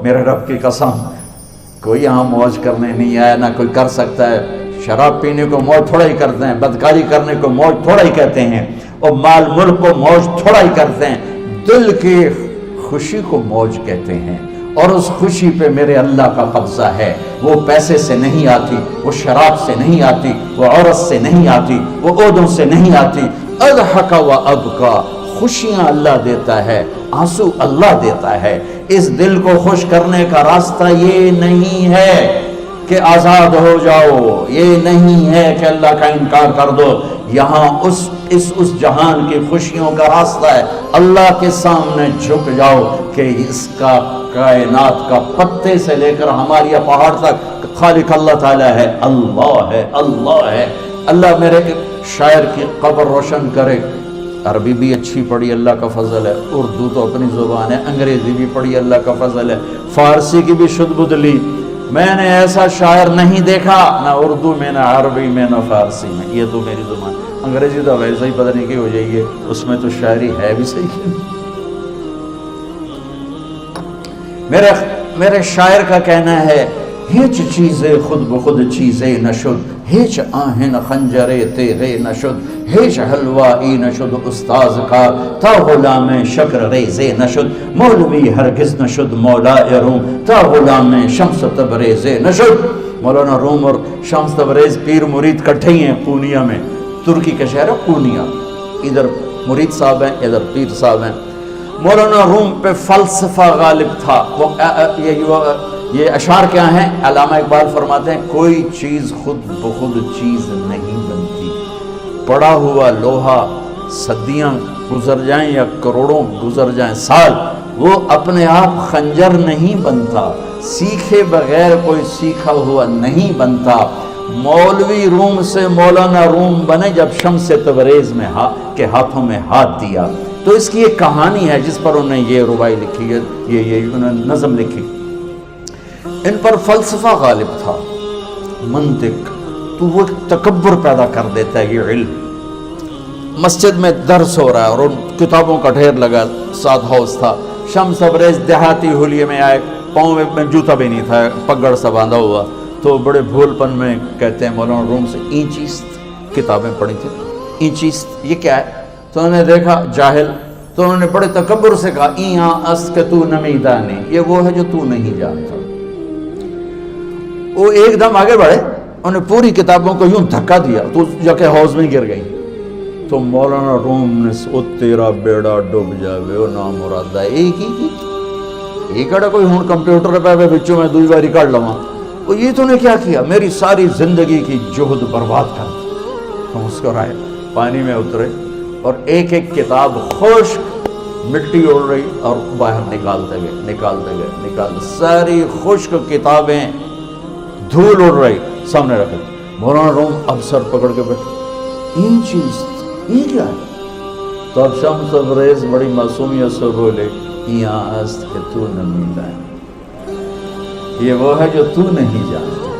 میرے رب کی قسم کوئی یہاں موج کرنے نہیں آیا، نہ کوئی کر سکتا ہے۔ شراب پینے کو موج تھوڑا ہی کرتے ہیں، بدکاری کرنے کو موج تھوڑا ہی کہتے ہیں، اور مال ملک کو موج تھوڑا ہی کرتے ہیں، دل کی خوشی کو موج کہتے ہیں۔ اور اس خوشی پہ میرے اللہ کا قبضہ ہے، وہ پیسے سے نہیں آتی، وہ شراب سے نہیں آتی، وہ عورت سے نہیں آتی، وہ عہدوں سے نہیں آتی۔ اضحک و ابکا، خوشیاں اللہ دیتا ہے، آنسو اللہ دیتا ہے۔ اس دل کو خوش کرنے کا راستہ یہ نہیں ہے کہ آزاد ہو جاؤ، یہ نہیں ہے کہ اللہ کا انکار کر دو۔ یہاں اس جہان کی خوشیوں کا راستہ ہے، اللہ کے سامنے جھک جاؤ کہ اس کا کائنات کا پتے سے لے کر ہماری پہاڑ تک خالق اللہ تعالیٰ ہے، اللہ ہے، اللہ ہے۔ اللہ میرے شاعر کی قبر روشن کرے۔ عربی بھی اچھی پڑھی، اللہ کا فضل ہے، اردو تو اپنی زبان ہے، انگریزی بھی پڑھی، اللہ کا فضل ہے، فارسی کی بھی شد بد لی۔ میں نے ایسا شاعر نہیں دیکھا، نہ اردو میں، نہ عربی میں، نہ فارسی میں، یہ تو میری زبان۔ انگریزی تو ویسے ہی پتہ نہیں کی ہو جائیے، اس میں تو شاعری ہے بھی صحیح۔ میرے شاعر کا کہنا ہے، ہیچ چیزیں خود بخود چیزیں نشد، ہیچ آہن خنجرے تیغے نشد، ہیچ حلوائی نشد استاذ کا، تا غلام شکر ریزے نشد، مولوی ہرگز نشد مولا روم، تا غلام شمس تبریز نشد۔ مولانا روم اور شمس تبریز پیر مرید کٹھے ہی ہیں پونیا میں، ترکی کا شہر ہے پونیا، ادھر مرید صاحب ہیں، ادھر پیر صاحب ہیں۔ مولانا روم پہ فلسفہ غالب تھا۔ یہ اشعار کیا ہیں؟ علامہ اقبال فرماتے ہیں، کوئی چیز خود بخود چیز نہیں بنتی، پڑا ہوا لوہا صدیاں گزر جائیں یا کروڑوں گزر جائیں سال، وہ اپنے آپ خنجر نہیں بنتا، سیکھے بغیر کوئی سیکھا ہوا نہیں بنتا۔ مولوی روم سے مولانا روم بنے جب شمس تبریز میں کے ہاتھوں میں ہاتھ دیا۔ تو اس کی ایک کہانی ہے جس پر انہوں نے یہ ربائی لکھی ہے، یہ انہوں نے نظم لکھی۔ ان پر فلسفہ غالب تھا، منطق، تو وہ تکبر پیدا کر دیتا ہے یہ علم۔ مسجد میں درس ہو رہا ہے اور ان کتابوں کا ڈھیر لگا، ساتھ ہاؤس تھا۔ شمس تبریز دیہاتی حلیے میں آئے، پاؤں میں جوتا بھی نہیں تھا، پگڑ سا باندھا ہوا، تو بڑے بھول پن میں کہتے ہیں مولانا روم سے، اینچیست کتابیں پڑھی تھی، اینچیست یہ کیا ہے؟ تو انہوں نے دیکھا جاہل، تو انہوں نے بڑے تکبر سے کہا، ایہاں اس کہ تو نمیدانی، یہ وہ ہے جو تو نہیں جانتا۔ وہ ایک دم آگے بڑھے، انہوں نے پوری کتابوں کو یوں دھکا دیا تو جا کے حوض میں گر گئی۔ تو مولانا روم نے او تیرا بیڑا ڈوب جاوے او نام مرادہ ایک ہی کی ایک اڑا کوئی ہوں کمپیوٹر پہ بچوں میں دوئی باری کر لواں، وہ یہ تو نے کیا کیا، میری ساری زندگی کی جہد برباد کر دی۔ تو مسکرائے، پانی میں اترے اور ایک ایک کتاب خشک مٹی اڑ رہی اور باہر نکالتے گئے، ساری خشک کتابیں دھول اڑ رہی سامنے رکھے۔ مولانا روم اب سر پکڑ کے بیٹھے، یہ چیز یہ کیا ہے؟ تو اب شمس تبریز بڑی معصومیت سے بولے، یہاں است کہ تو نمیدہ ہے، یہ وہ ہے جو تو نہیں جانتا،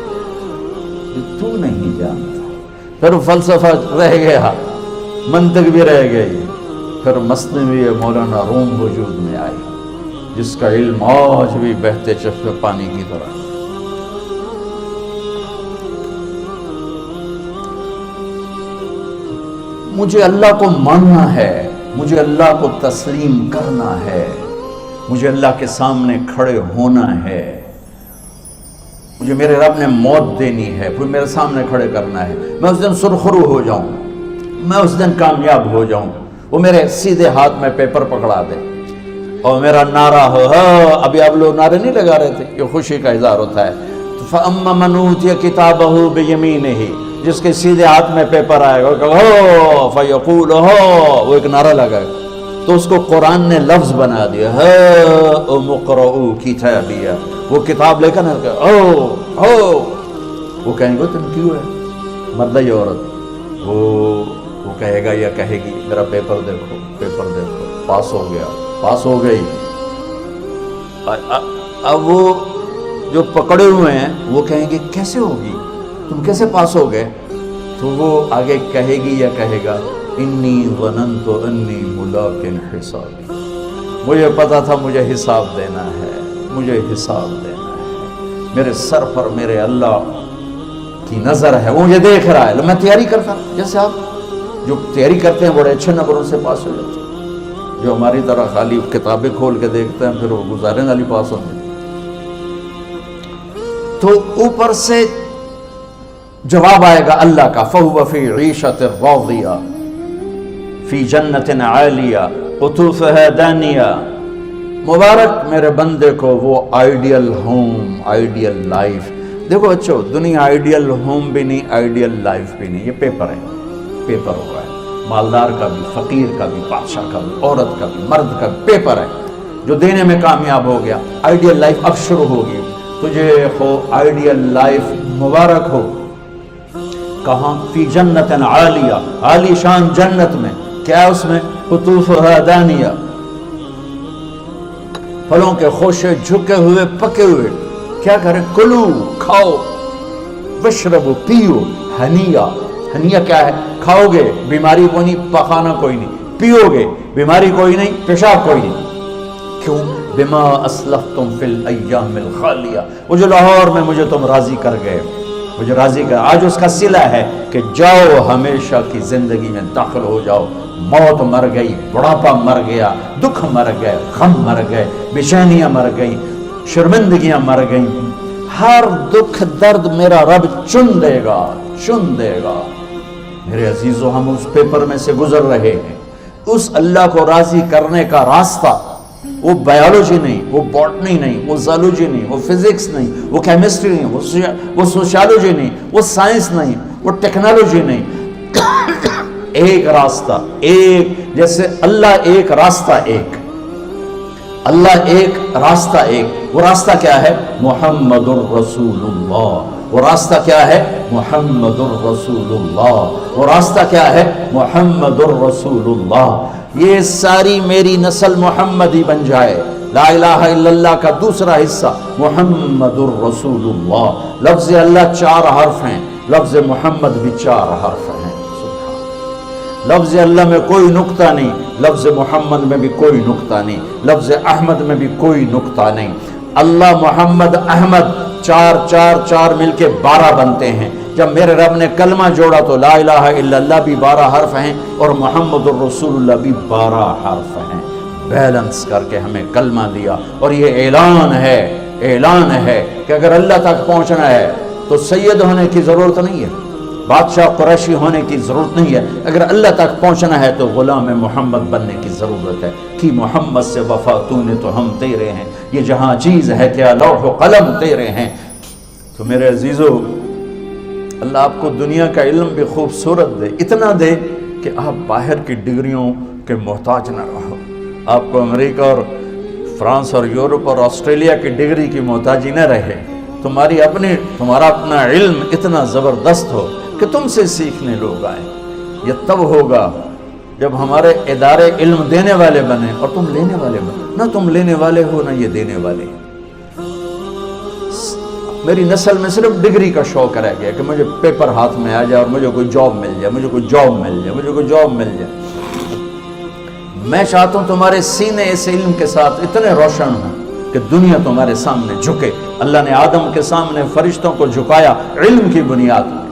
جو تو نہیں جانتا۔ پھر فلسفہ رہ گیا، منطق بھی رہ گئی، پھر مثنوی مولانا روم وجود میں آئی، جس کا علم آج بھی بہتے چشمے پانی کی طرح۔ مجھے اللہ کو ماننا ہے، مجھے اللہ کو تسلیم کرنا ہے، مجھے اللہ کے سامنے کھڑے ہونا ہے، مجھے میرے رب نے موت دینی ہے، پھر میرے سامنے کھڑے کرنا ہے، میں اس دن سرخرو ہو جاؤں، میں اس دن کامیاب ہو جاؤں، وہ میرے سیدھے ہاتھ میں پیپر پکڑا دے اور میرا نعرہ ہو۔ ابھی آپ لوگ نعرے نہیں لگا رہے تھے، یہ خوشی کا اظہار ہوتا ہے۔ فَأَمَّا مَنْ أُوتِيَ كِتَابَهُ بِيَمِينِهِ، جس کے سیدھے ہاتھ میں پیپر آئے گا، ہو فیقول ہو، وہ ایک نعرہ لگائے گا، تو اس کو قرآن نے لفظ بنا دیا، ہو مقرؤ کتابیہ، وہ کتاب لے کر وہ کہیں گے تم کیوں ہے، مرد یا عورت، وہ کہے گا یا کہے گی میرا پیپر دیکھو، پیپر دیکھو، پاس ہو گیا، پاس ہو گئی۔ اب وہ جو پکڑے ہوئے ہیں وہ کہیں گے کیسے ہوگی، تم کیسے پاس ہو گئے؟ تو وہ آگے کہے گی یا کہے گا، انی ظننت انی ملاق حسابی، مجھے پتا تھا مجھے حساب دینا ہے، مجھے حساب دینا ہے، میرے سر پر میرے اللہ کی نظر ہے، وہ مجھے دیکھ رہا ہے۔ میں تیاری کرتا ہوں، جیسے آپ جو تیاری کرتے ہیں بڑے اچھے نمبروں سے پاس ہو جاتے ہیں، جو ہماری طرح خالی کتابیں کھول کے دیکھتے ہیں پھر وہ گزارے والی پاس ہوتے ہیں۔ تو اوپر سے جواب آئے گا اللہ کا، فَهُوَ فِي عِيشَةٍ رَاضِيَةٍ فِي جَنَّةٍ عَالِيَةٍ قُطُوفُهَا دَانِيَةٌ۔ مبارک میرے بندے کو وہ آئیڈیل ہوم، آئیڈیل لائف۔ دیکھو بچو، دنیا آئیڈیل ہوم بھی نہیں، آئیڈیل لائف بھی نہیں، یہ پیپر ہے، پیپر ہو رہا ہے، مالدار کا بھی، فقیر کا بھی، بادشاہ کا بھی، عورت کا بھی، مرد کا بھی پیپر ہے۔ جو دینے میں کامیاب ہو گیا، آئیڈیل لائف اب شروع ہوگی۔ تجھے ہو آئیڈیل لائف مبارک ہو۔ کہاں؟ فی جنت عالیہ، عالی شان جنت میں، کیا اس میں؟ قطوفها دانیہ، پھلوں کے خوشے جھکے ہوئے پکے ہوئے۔ کیا کریں؟ کلو، کھاؤ، وشربو، پیو، ہنیا۔ ہنیا کیا ہے؟ کھاؤ گے بیماری کوئی نہیں، پخانا کوئی نہیں، پیو گے بیماری کوئی نہیں، پیشاب کوئی نہیں۔ کیوں؟ بما اسلفتم فی الایام الخالیہ، وہ جو لاہور میں مجھے تم راضی کر گئے، مجھے راضی کر، آج اس کا صلہ ہے کہ جاؤ ہمیشہ کی زندگی میں داخل ہو جاؤ۔ موت مر گئی، بڑھاپا مر گیا، دکھ مر گئے، غم مر گئے، بے چینیاں مر گئیں، شرمندگیاں مر گئیں، ہر دکھ درد میرا رب چن دے گا، چن دے گا۔ میرے عزیزو، ہم اس پیپر میں سے گزر رہے ہیں۔ اس اللہ کو راضی کرنے کا راستہ، وہ بایولوجی نہیں، وہ باٹنی نہیں، وہ زالوجی نہیں، وہ فزکس نہیں، وہ کیمسٹری نہیں، وہ سوشیالوجی نہیں، وہ سائنس نہیں، وہ ٹیکنالوجی نہیں۔ ایک راستہ، ایک، جیسے اللہ ایک، راستہ ایک، اللہ ایک، راستہ ایک۔ وہ راستہ کیا ہے؟ محمد الرسول اللہ۔ وہ راستہ کیا ہے؟ محمد الرسول اللہ۔ وہ راستہ کیا ہے؟ محمد الرسول اللہ۔ یہ ساری میری نسل محمدی بن جائے۔ لا الہ الا اللہ کا دوسرا حصہ محمد الرسول اللہ۔ لفظ اللہ 4 حرف ہیں، لفظ محمد بھی 4 حرف ہیں۔ لفظ اللہ میں کوئی نقطہ نہیں، لفظ محمد میں بھی کوئی نقطہ نہیں، لفظ احمد میں بھی کوئی نقطہ نہیں۔ اللہ، محمد، احمد، 4 4 4 مل کے 12 بنتے ہیں۔ جب میرے رب نے کلمہ جوڑا تو لا الہ الا اللہ بھی 12 حرف ہیں اور محمد الرسول اللہ بھی 12 حرف ہیں۔ بیلنس کر کے ہمیں کلمہ دیا، اور یہ اعلان ہے، اعلان ہے کہ اگر اللہ تک پہنچنا ہے تو سید ہونے کی ضرورت نہیں ہے، بادشاہ قریشی ہونے کی ضرورت نہیں ہے۔ اگر اللہ تک پہنچنا ہے تو غلام محمد بننے کی ضرورت ہے۔ کہ محمد سے وفا تو نے تو ہم تیرے ہیں، یہ جہاں چیز ہے کیا لوح و قلم تیرے ہیں۔ تو میرے عزیزو، اللہ آپ کو دنیا کا علم بھی خوبصورت دے، اتنا دے کہ آپ باہر کی ڈگریوں کے محتاج نہ رہو، آپ کو امریکہ اور فرانس اور یورپ اور آسٹریلیا کی ڈگری کی محتاجی نہ رہے، تمہارا اپنا علم اتنا زبردست ہو کہ تم سے سیکھنے لوگ آئیں۔ یہ تب ہوگا جب ہمارے ادارے علم دینے والے بنے اور تم لینے والے بنے، نہ تم لینے والے ہو نہ یہ دینے والے۔ میری نسل میں صرف ڈگری کا شوق رہ گیا کہ مجھے پیپر ہاتھ میں آ جائے اور مجھے کوئی جاب مل جائے، مجھے کوئی جاب مل جائے، مجھے کوئی جاب مل جائے۔ میں چاہتا ہوں تمہارے سینے اس علم کے ساتھ اتنے روشن ہوں کہ دنیا تمہارے سامنے جھکے۔ اللہ نے آدم کے سامنے فرشتوں کو جھکایا علم کی بنیاد پر،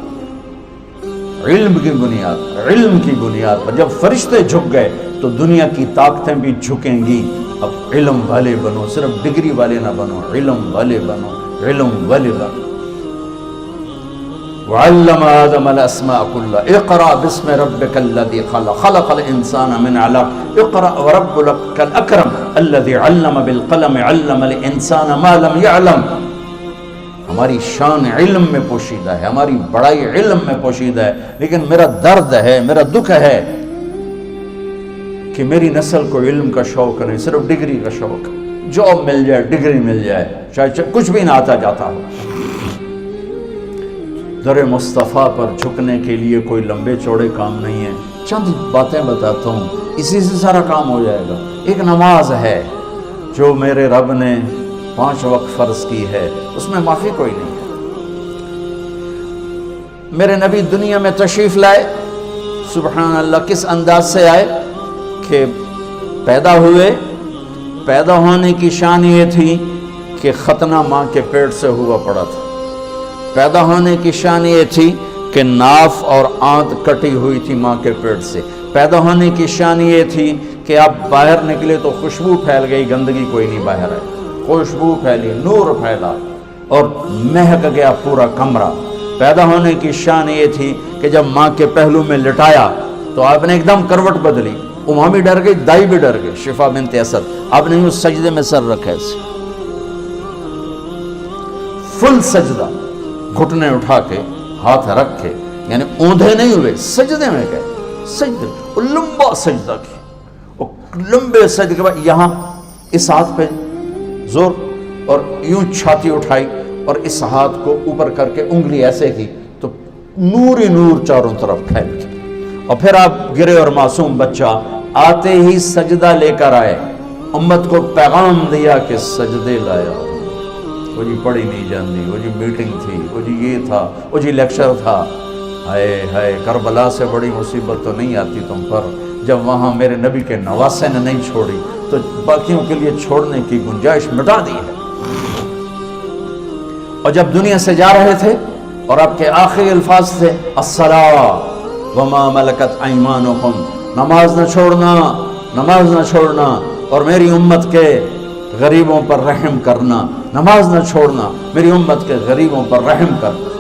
علم کی بنیاد، علم کی بنیاد پر۔ جب فرشتے جھک گئے تو دنیا کی طاقتیں بھی جھکیں گی۔ اب علم والے بنو، صرف ڈگری والے نہ بنو، علم والے بنو، علم والے بنو۔ وعلم آدم الاسماء كلها اقرأ باسم ربك الذي خلق خلق الانسان من علق اقرأ وربك الاكرم الذي علم بالقلم علم الانسان ما لم يعلم۔ ہماری شان علم میں پوشیدہ ہے، ہماری بڑائی علم میں پوشیدہ ہے، لیکن میرا درد ہے، میرا دکھ ہے کہ میری نسل کو علم کا شوق نہیں، صرف ڈگری کا شوق۔ جاب مل جائے، ڈگری مل جائے، چاہے کچھ بھی نہ آتا جاتا ہو۔ در مصطفیٰ پر جھکنے کے لیے کوئی لمبے چوڑے کام نہیں ہے، چند باتیں بتاتا ہوں، اسی سے سارا کام ہو جائے گا۔ ایک نماز ہے جو میرے رب نے 5 وقت فرض کی ہے، اس میں معافی کوئی نہیں ہے۔ میرے نبی دنیا میں تشریف لائے، سبحان اللہ، کس انداز سے آئے کہ پیدا ہوئے، پیدا ہونے کی شان یہ تھی کہ کہ ختنہ ماں کے پیٹ سے ہوا پڑا تھا۔ پیدا ہونے کی شان یہ تھی کہ ناف اور آنت کٹی ہوئی تھی ماں کے پیٹ سے۔ پیدا ہونے کی شان یہ تھی کہ آپ باہر نکلے تو خوشبو پھیل گئی، گندگی کوئی نہیں باہر ہے، خوشبو پھیلی، نور پھیلا اور مہک گیا پورا کمرہ۔ پیدا ہونے کی شان یہ تھی کہ جب ماں کے پہلو میں لٹایا تو آپ نے ایک دم کروٹ بدلی، اماں بھی ڈر گئی، دائی بھی ڈر گئی، شفا بنت اسد۔ آپ نے یوں سجدے میں سر رکھا ایسے، فل سجدہ، گھٹنے اٹھا کے ہاتھ رکھ کے، یعنی اوندھے نہیں ہوئے، سجدے میں گئے، سجدے اور لمبا سجدہ کیا، اور لمبے سجدے کے بعد یہاں اس ہاتھ پہ زور اور یوں چھاتی اٹھائی اور اس ہاتھ کو اوپر کر کے انگلی ایسے کی تو نور ہی نور چاروں طرف پھیل گیا، اور پھر آپ گرے اور معصوم بچہ آتے ہی سجدہ لے کر آئے، امت کو پیغام دیا کہ سجدے لایا۔ وہ جی پڑھی نہیں جاندی، وہ جی میٹنگ تھی، وہ جی یہ تھا، وہ جی لیکچر تھا، ہائے ہائے کربلا سے بڑی مصیبت تو نہیں آتی تم پر جب وہاں میرے نبی کے نواسے نے نہیں چھوڑی تو باقیوں کے لیے چھوڑنے کی گنجائش مٹا دی ہے۔ اور جب دنیا سے جا رہے تھے اور آپ کے آخری الفاظ تھے الصلاۃ وما ملکت ایمانکم، نماز نہ چھوڑنا، نماز نہ چھوڑنا، اور میری امت کے غریبوں پر رحم کرنا، نماز نہ چھوڑنا، میری امت کے غریبوں پر رحم کرنا۔